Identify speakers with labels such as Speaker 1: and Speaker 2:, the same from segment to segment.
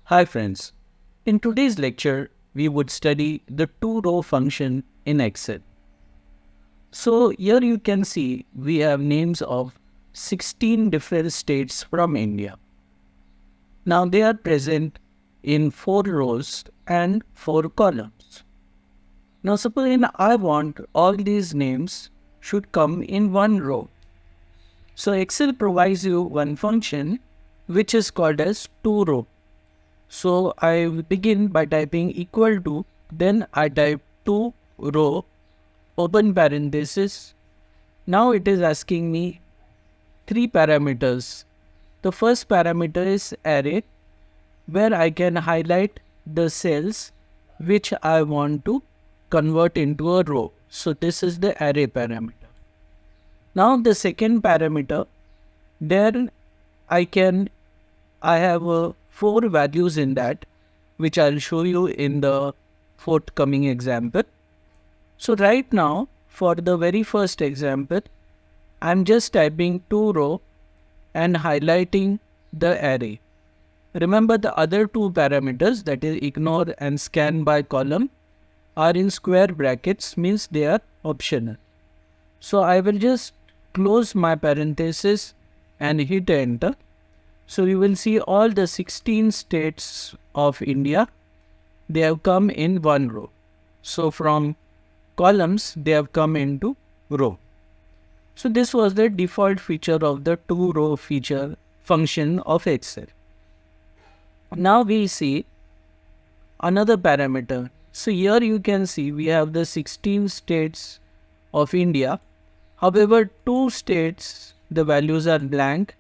Speaker 1: Hi friends, in today's lecture we would study the two-row function in Excel. So here you can see we have names of 16 different states from India. Now they are present in 4 rows and 4 columns. Now suppose I want all these names should come in one row. So Excel provides you one function which is called as two-row. So I begin by typing equal to, then I type two row, open parenthesis. Now it is asking me 3 parameters. The first parameter is array, where I can highlight the cells which I want to convert into a row. So this is the array parameter. Now the second parameter, there I have 4 values in that, which I'll show you in the forthcoming example. So right now, for the very first example, I'm just typing two row and highlighting the array. Remember the other 2 parameters, that is ignore and scan by column, are in square brackets, means they are optional. So I will just close my parenthesis and hit enter. So you will see all the 16 states of India, they have come in one row. So from columns, they have come into row. So this was the default feature of the two-row feature function of Excel. Now we see another parameter. So here you can see we have the 16 states of India. However, 2 states, the values are blank,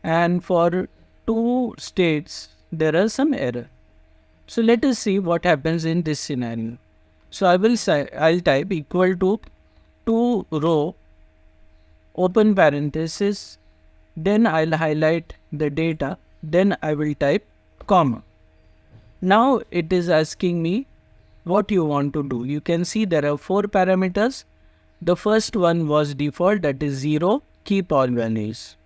Speaker 1: and for 2 states there are some error. So let us see what happens in this scenario. So I'll type equal to two row, open parenthesis, then I'll highlight the data, then I will type comma. Now it is asking me what you want to do. You can see there are 4 parameters. The first one was default, that is 0, keep all values.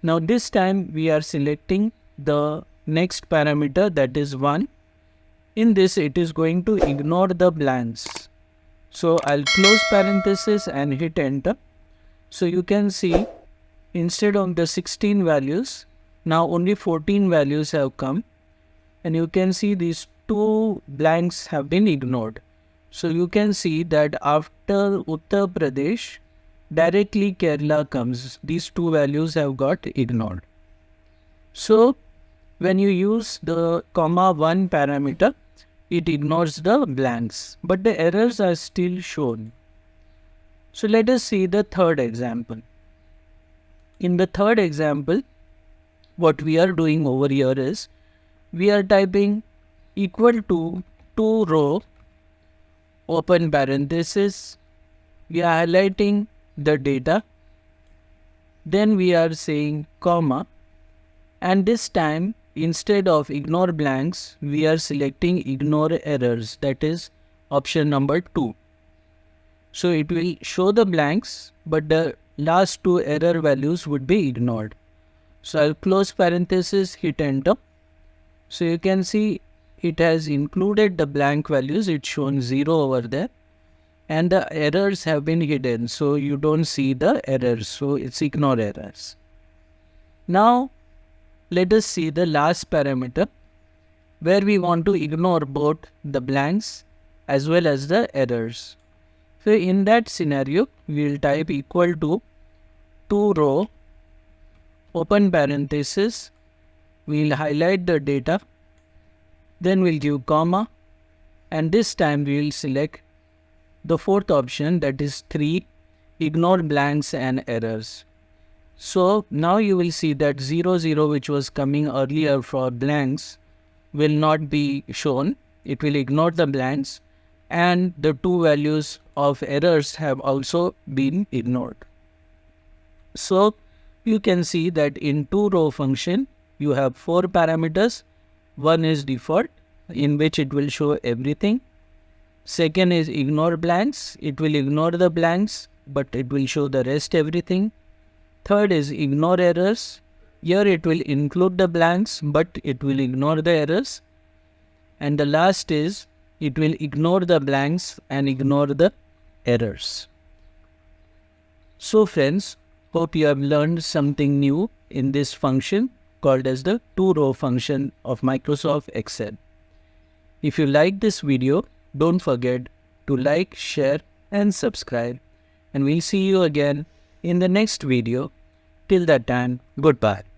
Speaker 1: Now this time we are selecting the next parameter, that is 1. In this it is going to ignore the blanks. So I'll close parenthesis and hit enter. So you can see instead of the 16 values, now only 14 values have come. And you can see these 2 blanks have been ignored. So you can see that after Uttar Pradesh, directly Kerala comes. These 2 values have got ignored. So when you use the comma 1 parameter, it ignores the blanks, but the errors are still shown. So let us see the third example. In the third example, what we are doing over here is, we are typing equal to two row, open parenthesis, we are highlighting the data, then we are saying comma, and this time instead of ignore blanks, we are selecting ignore errors, that is option number 2. So it will show the blanks, but the last 2 error values would be ignored. So I'll close parenthesis, hit enter. So you can see it has included the blank values, it's shown 0 over there, and the errors have been hidden, so you don't see the errors, so it's ignore errors. Now let us see the last parameter, where we want to ignore both the blanks as well as the errors. So in that scenario, we will type equal to two row, open parenthesis, we will highlight the data, then we'll give comma, and this time we will select the fourth option, that is 3, ignore blanks and errors. So now you will see that 0, 0 which was coming earlier for blanks will not be shown. It will ignore the blanks, and the 2 values of errors have also been ignored. So you can see that in two-row function you have 4 parameters. One is default, in which it will show everything. Second is ignore blanks. It will ignore the blanks, but it will show the rest everything. Third is ignore errors. Here it will include the blanks, but it will ignore the errors. And the last is it will ignore the blanks and ignore the errors. So friends, hope you have learned something new in this function called as the tworow function of Microsoft Excel. If you like this video, don't forget to like, share and subscribe. And we'll see you again in the next video. Till that time, goodbye.